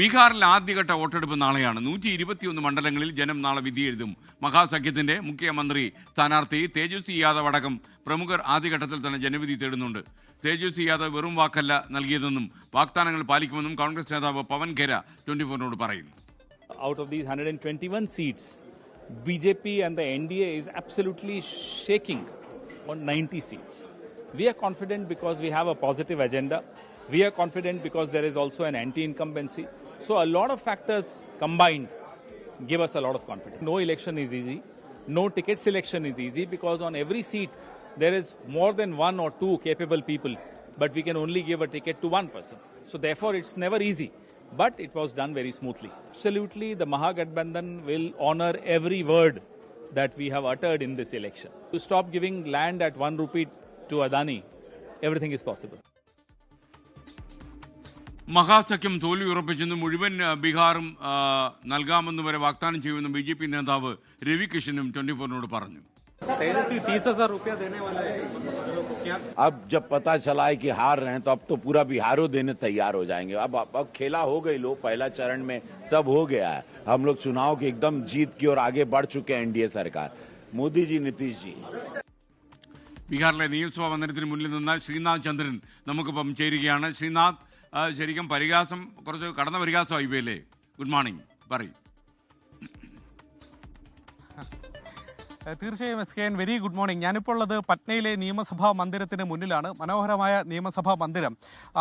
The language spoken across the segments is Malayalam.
ബീഹാറിൽ ആദ്യഘട്ട വോട്ടെടുപ്പ് നാളെയാണ്. 121 മണ്ഡലങ്ങളിൽ ജനം നാളെ വിധി എഴുതും. മഹാസഖ്യത്തിന്റെ മുഖ്യമന്ത്രി സ്ഥാനാർത്ഥി തേജസ്വി യാദവ് അടക്കം പ്രമുഖർ ആദ്യഘട്ടത്തിൽ തന്നെ ജനവിധി തേടുന്നുണ്ട്. തേജസ്വി യാദവ് വെറും വാക്കല്ല നൽകിയതെന്നും വാഗ്ദാനങ്ങൾ പാലിക്കുമെന്നും കോൺഗ്രസ് നേതാവ് പവൻ ഖേര 24 പറയുന്നു. Out of these 121 seats, BJP and the NDA is absolutely shaking on 90 seats. We are confident because we have a positive agenda. We are confident because there is also an anti-incumbency. So a lot of factors combined give us a lot of confidence. No election is easy. No ticket selection is easy because on every seat there is more than one or two capable people, but we can only give a ticket to one person. So therefore it's never easy. But it was done very smoothly. Absolutely, the Mahagathbandhan will honor every word that we have uttered in this election. To stop giving land at 1 rupee to Adani, everything is possible. മഹാസഖ്യം തോൽവി ഉറപ്പിച്ചെന്ന് മുഴുവൻ ബീഹാറും നൽകാമെന്ന് വരെ വാഗ്ദാനം ചെയ്യുമെന്ന് BJP നേതാവ് രവി കിഷനും 24 പറഞ്ഞു. तेजस्वी 30,000 रुपया देने वाला है. अब जब पता चला है कि हार रहे हैं तो अब तो पूरा बिहारो देने तैयार हो जाएंगे. अब खेला हो गई लो, पहला चरण में सब हो गया है. हम लोग चुनाव के एकदम जीत की और आगे बढ़ चुके हैं एनडीए सरकार. मोदी जी, नीतीश जी. ബീഹാറിലെ നിയമസഭാ മന്ദിരത്തിന് മുന്നിൽ നിന്ന് ശ്രീനാഥ് ചന്ദ്രൻ നമുക്കിപ്പം ചേരുകയാണ്. ശ്രീനാഥ്, ശരിക്കും പരിഹാസം കുറച്ച് കടന്ന പരിഹാസമായി ഇവയല്ലേ? ഗുഡ് മോർണിംഗ്, പറയും. തീർച്ചയായും SKN, വെരി ഗുഡ് മോർണിംഗ്. ഞാനിപ്പോൾ ഉള്ളത് പട്നയിലെ നിയമസഭാ മന്ദിരത്തിന് മുന്നിലാണ്. മനോഹരമായ നിയമസഭാ മന്ദിരം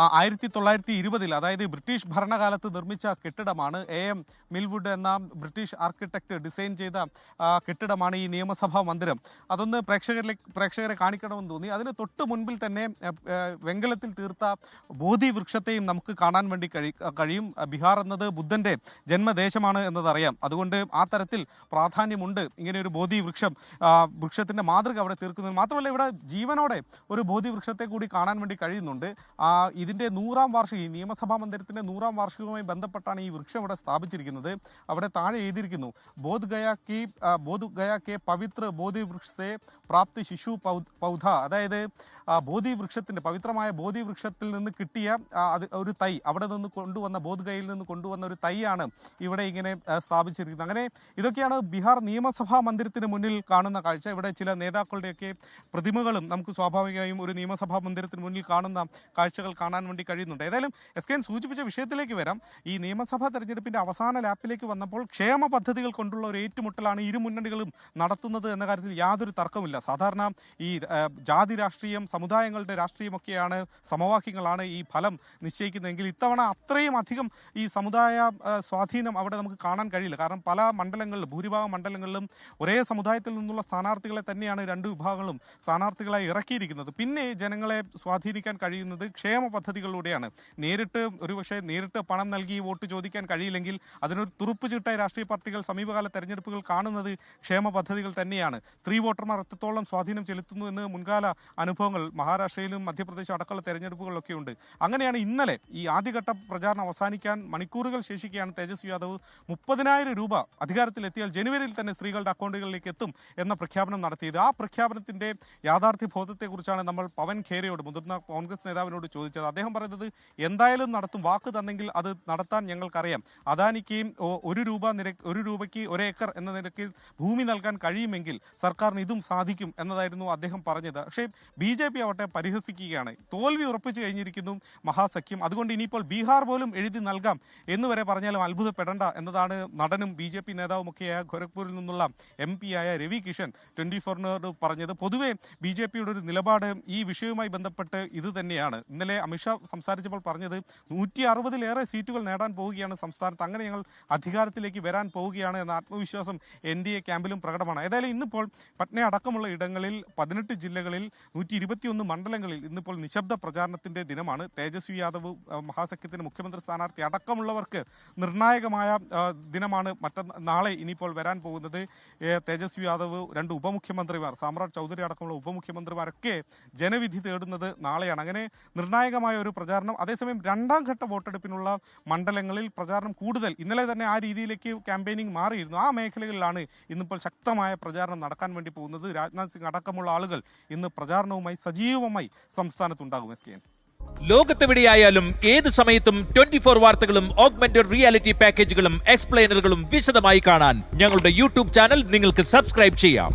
1920 അതായത് ബ്രിട്ടീഷ് ഭരണകാലത്ത് നിർമ്മിച്ച കെട്ടിടമാണ്. AM മിൽവുഡ് എന്ന ബ്രിട്ടീഷ് ആർക്കിടെക്ട് ഡിസൈൻ ചെയ്ത കെട്ടിടമാണ് ഈ നിയമസഭാ മന്ദിരം. അതൊന്ന് പ്രേക്ഷകരെ കാണിക്കണമെന്ന് തോന്നി. അതിന് തൊട്ട് മുൻപിൽ തന്നെ വെങ്കലത്തിൽ തീർത്ത ബോധി വൃക്ഷത്തെയും നമുക്ക് കാണാൻ വേണ്ടി കഴിയും. ബീഹാർ എന്നത് ബുദ്ധന്റെ ജന്മദേശമാണ് എന്നതറിയാം. അതുകൊണ്ട് ആ തരത്തിൽ പ്രാധാന്യമുണ്ട് ഇങ്ങനെ ഒരു ബോധി വൃക്ഷത്തിന്റെ മാതൃക അവിടെ തീർക്കുന്നത്. മാത്രമല്ല, ഇവിടെ ജീവനോടെ ഒരു ബോധി വൃക്ഷത്തെ കൂടി കാണാൻ വേണ്ടി കഴിയുന്നുണ്ട്. ഇതിന്റെ 100ാം വാർഷികം, ഈ നിയമസഭാ മന്ദിരത്തിന്റെ 100ാം വാർഷികവുമായി ബന്ധപ്പെട്ടാണ് ഈ വൃക്ഷം ഇവിടെ സ്ഥാപിച്ചിരിക്കുന്നത്. അവിടെ താഴെ എഴുതിയിരിക്കുന്നു, ബോധ് ഗയാ കെ പവിത്ര ബോധി വൃക്ഷത്തെ പ്രാപ്തി ശിശു പൗധ. അതായത് ബോധി വൃക്ഷത്തിന്റെ പവിത്രമായ ബോധി വൃക്ഷത്തിൽ നിന്ന് കിട്ടിയ ഒരു തൈ, അവിടെ നിന്ന് കൊണ്ടുവന്ന ബോധ് ഗയയിൽ നിന്ന് കൊണ്ടുവന്ന ഒരു തൈയാണ് ഇവിടെ ഇങ്ങനെ സ്ഥാപിച്ചിരിക്കുന്നത്. അങ്ങനെ ഇതൊക്കെയാണ് ബീഹാർ നിയമസഭാ മന്ദിരത്തിന് മുന്നിൽ കാണുന്ന കാഴ്ച. ഇവിടെ ചില നേതാക്കളുടെയൊക്കെ പ്രതിമകളും നമുക്ക് സ്വാഭാവികമായും ഒരു നിയമസഭാ മന്ദിരത്തിന് മുന്നിൽ കാണുന്ന കാഴ്ചകൾ കാണാൻ വേണ്ടി കഴിയുന്നുണ്ട്. ഏതായാലും SKN സൂചിപ്പിച്ച വിഷയത്തിലേക്ക് വരാം. ഈ നിയമസഭാ തെരഞ്ഞെടുപ്പിന്റെ അവസാന ലാപ്പിലേക്ക് വന്നപ്പോൾ ക്ഷേമ പദ്ധതികൾ കൊണ്ടുള്ള ഒരു ഏറ്റുമുട്ടലാണ് ഇരു മുന്നണികളും നടത്തുന്നത് എന്ന കാര്യത്തിൽ യാതൊരു തർക്കമില്ല. സാധാരണ ഈ ജാതി രാഷ്ട്രീയം, സമുദായങ്ങളുടെ രാഷ്ട്രീയമൊക്കെയാണ്, സമവാക്യങ്ങളാണ് ഈ ഫലം നിശ്ചയിക്കുന്നതെങ്കിൽ ഇത്തവണ അത്രയും അധികം ഈ സമുദായ സ്വാധീനം അവിടെ നമുക്ക് കാണാൻ കഴിയില്ല. കാരണം പല മണ്ഡലങ്ങളിലും, ഭൂരിഭാഗം മണ്ഡലങ്ങളിലും ഒരേ സമുദായത്തിൽ നിന്നുള്ള സ്ഥാനാർത്ഥികളെ തന്നെയാണ് രണ്ട് വിഭാഗങ്ങളും സ്ഥാനാർത്ഥികളായി ഇറക്കിയിരിക്കുന്നത്. പിന്നെ ജനങ്ങളെ സ്വാധീനിക്കാൻ കഴിയുന്നത് ക്ഷേമ പദ്ധതികളിലൂടെയാണ്. ഒരുപക്ഷെ നേരിട്ട് പണം നൽകി വോട്ട് ചോദിക്കാൻ കഴിയില്ലെങ്കിൽ അതിനൊരു തുറുപ്പ് ചീട്ടായി രാഷ്ട്രീയ പാർട്ടികൾ സമീപകാല തെരഞ്ഞെടുപ്പുകൾ കാണുന്നത് ക്ഷേമ പദ്ധതികൾ തന്നെയാണ്. സ്ത്രീ വോട്ടർമാർ എത്രത്തോളം സ്വാധീനം ചെലുത്തുന്നു എന്ന് മുൻകാല അനുഭവങ്ങൾ മഹാരാഷ്ട്രയിലും മധ്യപ്രദേശ് അടക്കമുള്ള തെരഞ്ഞെടുപ്പുകളിലൊക്കെ ഉണ്ട്. അങ്ങനെയാണ് ഇന്നലെ ഈ ആദ്യഘട്ട പ്രചാരണം അവസാനിക്കാൻ മണിക്കൂറുകൾ ശേഷിക്കുകയാണ് തേജസ്വി യാദവ് 30,000 രൂപ അധികാരത്തിലെത്തിയാൽ ജനുവരിയിൽ തന്നെ സ്ത്രീകളുടെ അക്കൗണ്ടുകളിലേക്ക് എത്തും എന്ന പ്രഖ്യാപനം നടത്തിയത്. ആ പ്രഖ്യാപനത്തിന്റെ യാഥാർത്ഥ്യ ബോധത്തെക്കുറിച്ചാണ് നമ്മൾ പവൻ ഖേരയോട്, മുതിർന്ന കോൺഗ്രസ് നേതാവിനോട് ചോദിച്ചത്. അദ്ദേഹം പറയുന്നത്, എന്തായാലും നടത്തും, വാക്ക് തന്നെങ്കിൽ അത് നടത്താൻ ഞങ്ങൾക്കറിയാം. അദാനിക്ക് 1 രൂപയ്ക്ക് 1 ഏക്കർ എന്ന നിരക്കിൽ ഭൂമി നൽകാൻ കഴിയുമെങ്കിൽ സർക്കാരിന് ഇതും സാധിക്കും എന്നതായിരുന്നു അദ്ദേഹം പറഞ്ഞത്. പക്ഷേ BJP ആവട്ടെ പരിഹസിക്കുകയാണ്. തോൽവി ഉറപ്പിച്ചു കഴിഞ്ഞിരിക്കുന്നു മഹാസഖ്യം, അതുകൊണ്ട് ഇനിയിപ്പോൾ ബീഹാർ പോലും എഴുതി നൽകാം എന്ന് വരെ പറഞ്ഞാലും അത്ഭുതപ്പെടേണ്ട എന്നതാണ് നടനും BJP നേതാവുമൊക്കെയായ ഗോരഖ്പൂരിൽ നിന്നുള്ള MP ആയ രവി കിഷൻ 24 പറഞ്ഞത്. പൊതുവെ BJPയുടെ ഒരു നിലപാട് ഈ വിഷയവുമായി ബന്ധപ്പെട്ട് ഇത് തന്നെയാണ്. ഇന്നലെ അമിത്ഷാ സംസാരിച്ചപ്പോൾ പറഞ്ഞത് 160-ലേറെ സീറ്റുകൾ നേടാൻ പോവുകയാണ് സംസ്ഥാനത്ത്, അങ്ങനെ ഞങ്ങൾ അധികാരത്തിലേക്ക് വരാൻ പോവുകയാണ് എന്ന ആത്മവിശ്വാസം NDA ക്യാമ്പിലും പ്രകടമാണ്. ഏതായാലും ഇന്നിപ്പോൾ പട്ന അടക്കമുള്ള ഇടങ്ങളിൽ 18 ജില്ലകളിൽ 121 മണ്ഡലങ്ങളിൽ ഇന്നിപ്പോൾ നിശബ്ദ പ്രചാരണത്തിന്റെ ദിനമാണ്. തേജസ്വി യാദവ് മഹാസഖ്യത്തിന് മുഖ്യമന്ത്രി സ്ഥാനാർത്ഥി അടക്കമുള്ളവർക്ക് നിർണായകമായ ദിനമാണ് നാളെ ഇനിയിപ്പോൾ വരാൻ പോകുന്നത്. തേജസ്വി യാദവ്, 2 ഉപമുഖ്യമന്ത്രിമാർ, സാമ്രാജ് ചൗധരി അടക്കമുള്ള ഉപമുഖ്യമന്ത്രിമാരൊക്കെ ജനവിധി തേടുന്നത് നാളെയാണ്. അങ്ങനെ നിർണായകമായ ഒരു പ്രചാരണം. അതേസമയം 2ാം ഘട്ട വോട്ടെടുപ്പിനുള്ള മണ്ഡലങ്ങളിൽ പ്രചാരണം കൂടുതൽ, ഇന്നലെ തന്നെ ആ രീതിയിലേക്ക് ക്യാമ്പയിനിങ് മാറിയിരുന്നു. ആ മേഖലകളിലാണ് ഇന്നിപ്പോൾ ശക്തമായ പ്രചാരണം നടക്കാൻ വേണ്ടി പോകുന്നത്. രാജ്നാഥ് സിംഗ് അടക്കമുള്ള ആളുകൾ ഇന്ന് പ്രചാരണവുമായി സജീവമായി സംസ്ഥാനത്തുണ്ടാകും. SKN. ലോകത്തെവിടെയായാലും ഏത് സമയത്തും 24 വാർത്തകളും ഓഗ്മെന്റഡ് റിയാലിറ്റി പാക്കേജുകളും എക്സ്പ്ലെയിനറുകളും വിശദമായി കാണാൻ ഞങ്ങളുടെ യൂട്യൂബ് ചാനൽ നിങ്ങൾക്ക് സബ്സ്ക്രൈബ് ചെയ്യാം.